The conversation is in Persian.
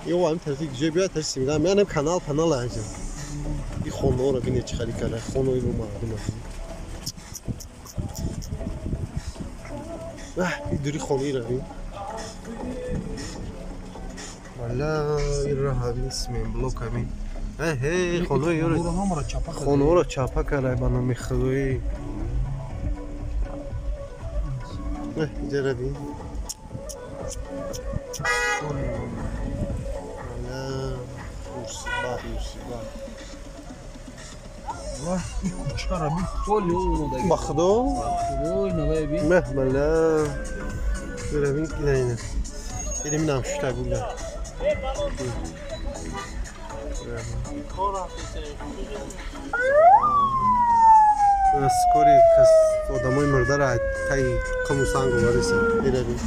یو هم طرفی جای بیاد ترسی میگم میانم کانال انجام این خونه رو ببینید چه خالی کرده خونه رو مردم این دوری خونه رو ببین والا این رو همین اسمیم بلوک همین هی خونه رو چاپا کرده با نام خدایی اینجا رو ببین والله كوتشارة من كل يوم مخدوم نبي مهملا ببین که اینه یه من هم شده بوده اسکوری کس آدمای مرده را تایی کمو سنگو برسه ببین